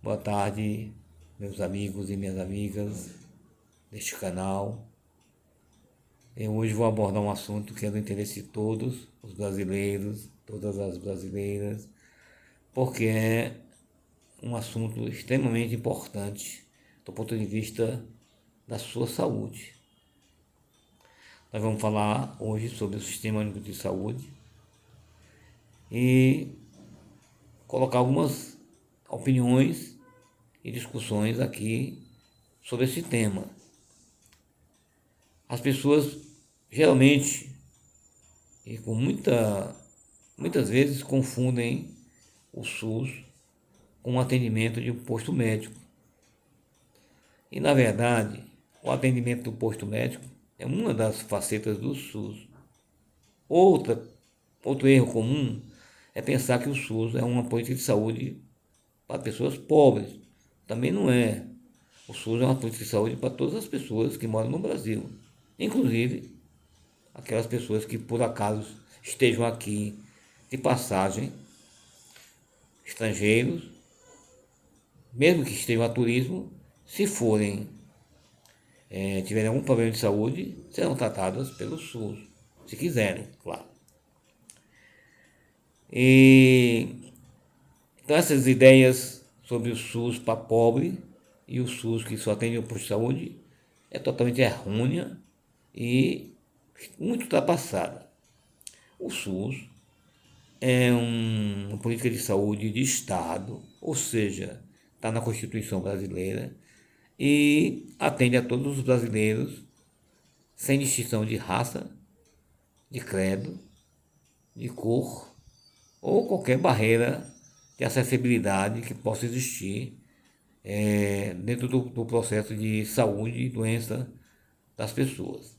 Boa tarde, meus amigos e minhas amigas deste canal. Eu hoje vou abordar um assunto que é do interesse de todos os brasileiros, todas as brasileiras, porque é um assunto extremamente importante do ponto de vista da sua saúde. Nós vamos falar hoje sobre o Sistema Único de Saúde e colocar algumas opiniões e discussões aqui sobre esse tema. As pessoas geralmente e com muitas vezes confundem o SUS com o atendimento de um posto médico. E na verdade, o atendimento do posto médico é uma das facetas do SUS. Outro erro comum é pensar que o SUS é uma política de saúde para pessoas pobres. Também não é. O SUS é uma política de saúde para todas as pessoas que moram no Brasil, inclusive aquelas pessoas que por acaso estejam aqui de passagem, estrangeiros, mesmo que estejam a turismo, se forem, tiverem algum problema de saúde, serão tratadas pelo SUS, se quiserem, claro. Então essas ideias sobre o SUS para pobre e o SUS que só atende o posto de saúde é totalmente errônea e muito ultrapassada. O SUS é uma política de saúde de Estado, ou seja, está na Constituição brasileira e atende a todos os brasileiros sem distinção de raça, de credo, de cor ou qualquer barreira de acessibilidade que possa existir dentro do processo de saúde e doença das pessoas.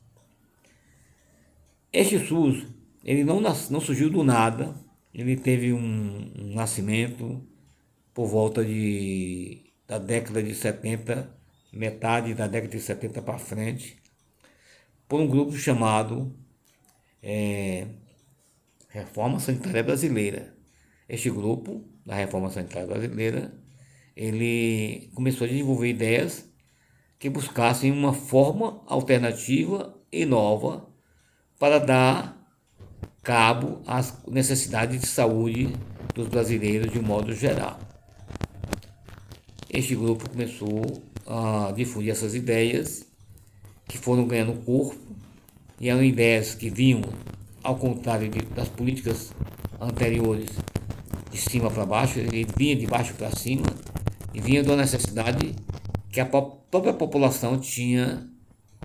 Este SUS, ele não surgiu do nada, ele teve um nascimento por volta da década de 70, metade da década de 70 para frente, por um grupo chamado Reforma Sanitária Brasileira. Este grupo da Reforma Sanitária Brasileira, ele começou a desenvolver ideias que buscassem uma forma alternativa e nova para dar cabo às necessidades de saúde dos brasileiros de um modo geral. Este grupo começou a difundir essas ideias que foram ganhando corpo e eram ideias que vinham, ao contrário das políticas anteriores, de cima para baixo, ele vinha de baixo para cima e vinha da necessidade que a própria população tinha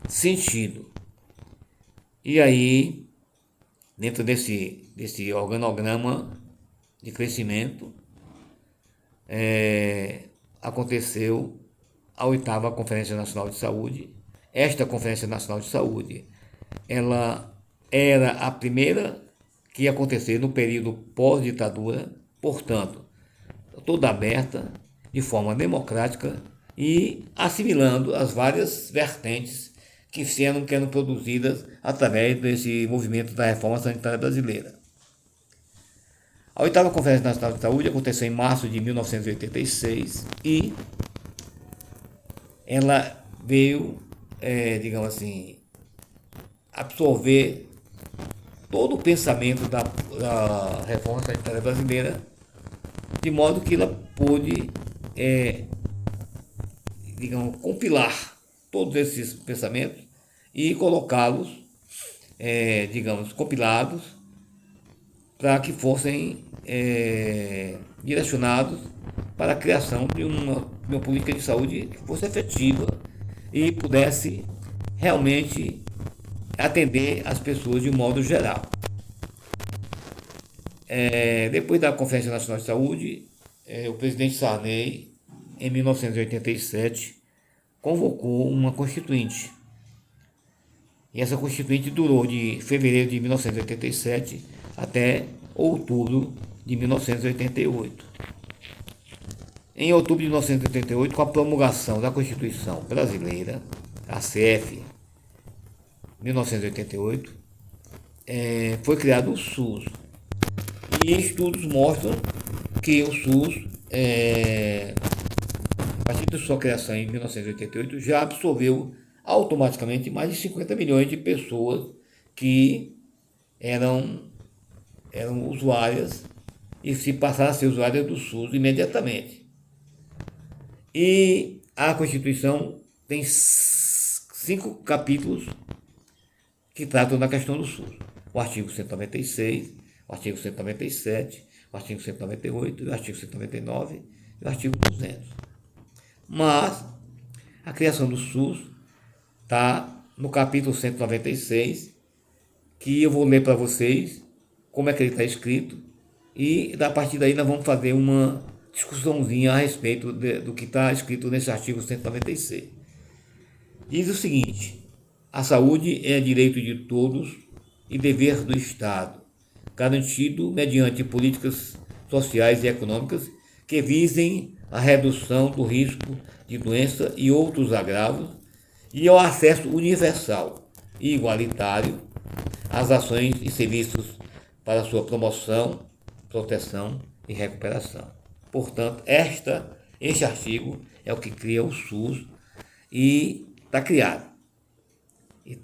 sentido. E aí, dentro desse organograma de crescimento, aconteceu a 8ª Conferência Nacional de Saúde. Esta Conferência Nacional de Saúde, ela era a primeira que ia acontecer no período pós-ditadura, portanto, toda aberta, de forma democrática e assimilando as várias vertentes que eram produzidas através desse movimento da Reforma Sanitária Brasileira. A 8ª Conferência Nacional de Saúde aconteceu em março de 1986 e ela veio, digamos assim, absorver todo o pensamento da Reforma Sanitária Brasileira, de modo que ela pôde, digamos, compilar todos esses pensamentos e colocá-los, digamos, compilados para que fossem direcionados para a criação de uma política de saúde que fosse efetiva e pudesse realmente atender as pessoas de um modo geral. Depois da Conferência Nacional de Saúde, o presidente Sarney, em 1987, convocou uma constituinte. E essa constituinte durou de fevereiro de 1987 até outubro de 1988. Em outubro de 1988, com a promulgação da Constituição Brasileira, a CF 1988, foi criado o SUS. E estudos mostram que o SUS partir de sua criação em 1988, já absorveu automaticamente mais de 50 milhões de pessoas que eram, eram usuárias e se passaram a ser usuárias do SUS imediatamente. E a Constituição tem 5 capítulos que tratam da questão do SUS. O artigo 196, o artigo 197, o artigo 198, o artigo 199 e o artigo 200. Mas a criação do SUS está no capítulo 196, que eu vou ler para vocês como é que ele está escrito, e a partir daí nós vamos fazer uma discussãozinha a respeito do que está escrito nesse artigo 196. Diz o seguinte: a saúde é direito de todos e dever do Estado, garantido mediante políticas sociais e econômicas que visem a redução do risco de doença e outros agravos e ao acesso universal e igualitário às ações e serviços para sua promoção, proteção e recuperação. Portanto, este artigo é o que cria o SUS e está criado. E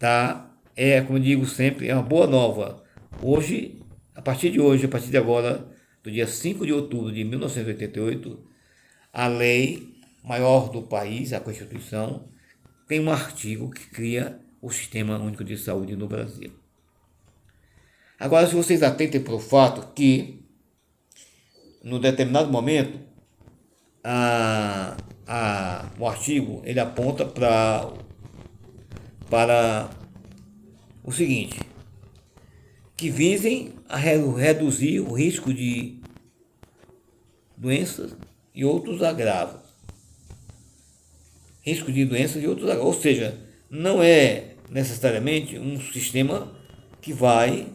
como eu digo sempre, é uma boa nova. Hoje, a partir de agora, do dia 5 de outubro de 1988, a lei maior do país, a Constituição, tem um artigo que cria o Sistema Único de Saúde no Brasil. Agora, se vocês atentem para o fato que, num determinado momento, o artigo ele aponta para o seguinte: que visem a reduzir o risco de doenças e outros agravos. Risco de doenças e outros agravos. Ou seja, não é necessariamente um sistema que vai,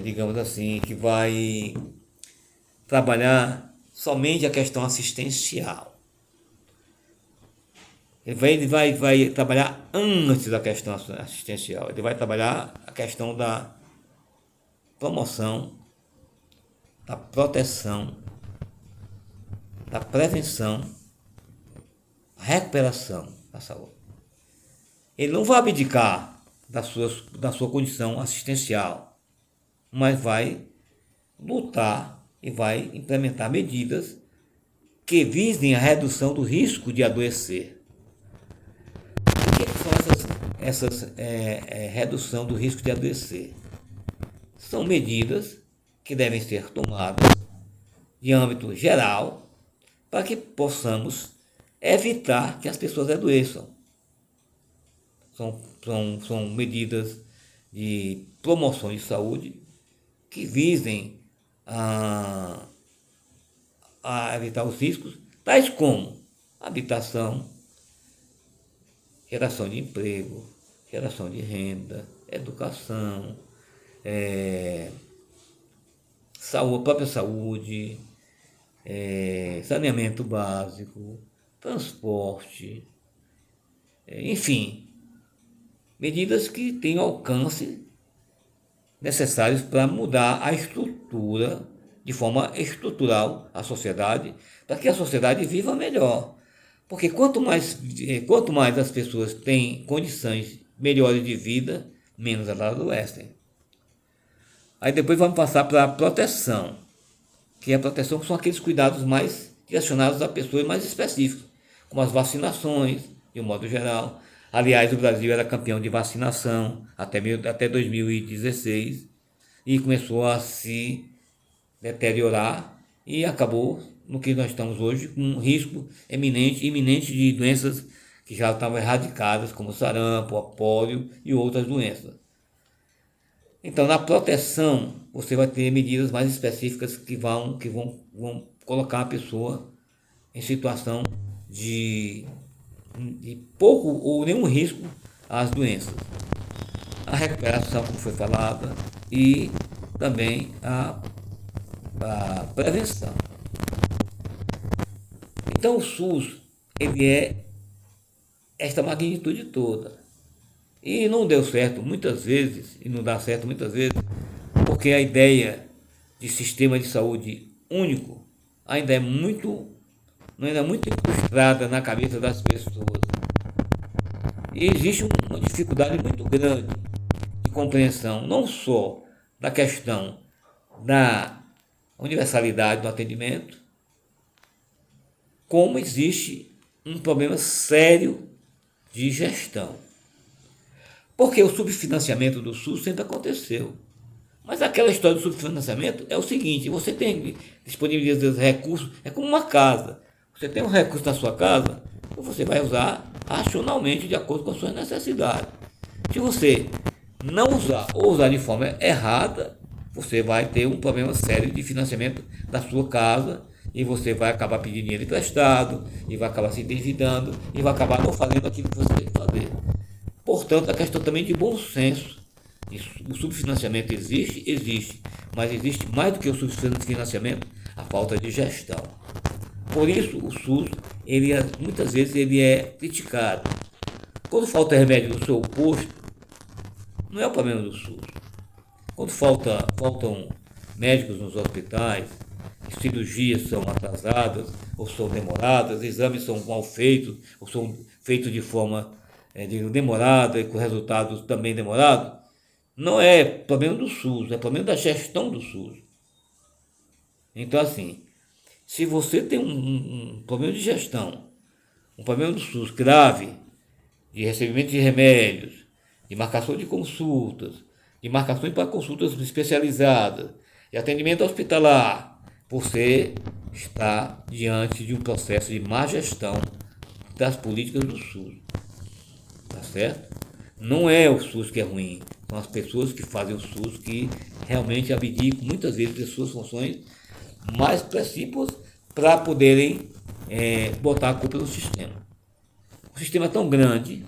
digamos assim, que vai trabalhar somente a questão assistencial. Ele vai trabalhar antes da questão assistencial. Ele vai trabalhar a questão da promoção, da proteção, da prevenção, da recuperação da saúde. Ele não vai abdicar da sua condição assistencial, mas vai lutar e vai implementar medidas que visem a redução do risco de adoecer. O que são essas redução do risco de adoecer? São medidas que devem ser tomadas de âmbito geral para que possamos evitar que as pessoas adoeçam. São medidas de promoção de saúde que visem a evitar os riscos, tais como habitação, geração de emprego, geração de renda, educação, própria saúde, saneamento básico, transporte, enfim, medidas que têm alcance necessários para mudar a estrutura, de forma estrutural, a sociedade, para que a sociedade viva melhor. Porque quanto mais as pessoas têm condições melhores de vida, menos elas adoecem. Aí depois vamos passar para a proteção, que a proteção são aqueles cuidados mais direcionados a pessoas mais específicas, como as vacinações, de um modo geral. Aliás, o Brasil era campeão de vacinação até 2016 e começou a se deteriorar e acabou no que nós estamos hoje, com um risco iminente de doenças que já estavam erradicadas, como sarampo, a pólio e outras doenças. Então, na proteção, você vai ter medidas mais específicas que vão colocar a pessoa em situação de pouco ou nenhum risco às doenças. A recuperação, como foi falada, e também a prevenção. Então, o SUS, ele é esta magnitude toda. E não deu certo muitas vezes, e não dá certo muitas vezes, porque a ideia de sistema de saúde único ainda é muito ainda é muito incrustada na cabeça das pessoas. E existe uma dificuldade muito grande de compreensão, não só da questão da universalidade do atendimento, como existe um problema sério de gestão. Porque o subfinanciamento do SUS sempre aconteceu. Mas aquela história do subfinanciamento é o seguinte: você tem disponibilidade de recursos, é como uma casa. Você tem um recurso na sua casa, você vai usar racionalmente de acordo com as suas necessidades. Se você não usar ou usar de forma errada, você vai ter um problema sério de financiamento da sua casa e você vai acabar pedindo dinheiro emprestado e vai acabar se endividando e vai acabar não fazendo aquilo que você tem que fazer. Portanto, a questão também de bom senso. O subfinanciamento existe, mas existe mais do que o subfinanciamento, a falta de gestão. Por isso, o SUS, muitas vezes, ele é criticado. Quando falta remédio no seu posto, não é o problema do SUS. Quando faltam médicos nos hospitais, cirurgias são atrasadas ou são demoradas, exames são mal feitos ou são feitos de forma demorada e com resultados também demorados, não é problema do SUS, é problema da gestão do SUS. Então, assim, se você tem um problema de gestão, um problema do SUS grave, de recebimento de remédios, de marcação de consultas, de marcações para consultas especializadas, de atendimento hospitalar, você está diante de um processo de má gestão das políticas do SUS. Tá certo? Não é o SUS que é ruim, são as pessoas que fazem o SUS que realmente abdicam muitas vezes de suas funções mais principais para poderem botar a culpa no sistema. O sistema é tão grande,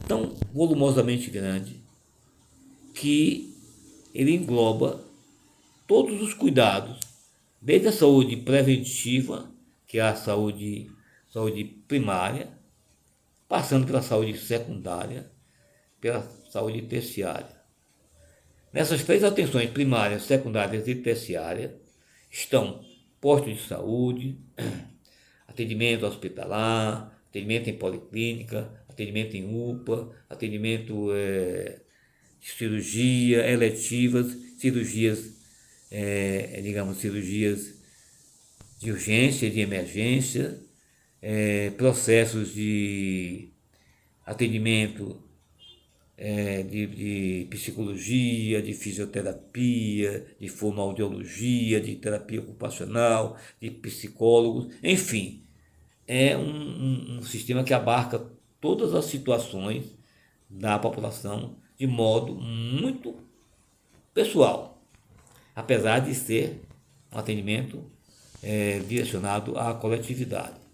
tão volumosamente grande, que ele engloba todos os cuidados, desde a saúde preventiva, que é a saúde primária, passando pela saúde secundária, pela saúde terciária. Nessas três atenções primárias, secundárias e terciárias estão postos de saúde, atendimento hospitalar, atendimento em policlínica, atendimento em UPA, atendimento de cirurgia, eletivas, cirurgias, cirurgias de urgência, de emergência, processos de atendimento de psicologia, de fisioterapia, de fonoaudiologia, de terapia ocupacional, de psicólogos, enfim, é um sistema que abarca todas as situações da população de modo muito pessoal, apesar de ser um atendimento direcionado à coletividade.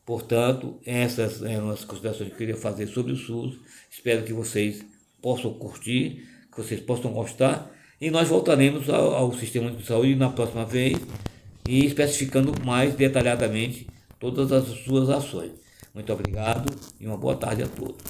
Portanto, essas eram as considerações que eu queria fazer sobre o SUS. Espero que vocês possam curtir, que vocês possam gostar. E nós voltaremos ao sistema de saúde na próxima vez e especificando mais detalhadamente todas as suas ações. Muito obrigado e uma boa tarde a todos.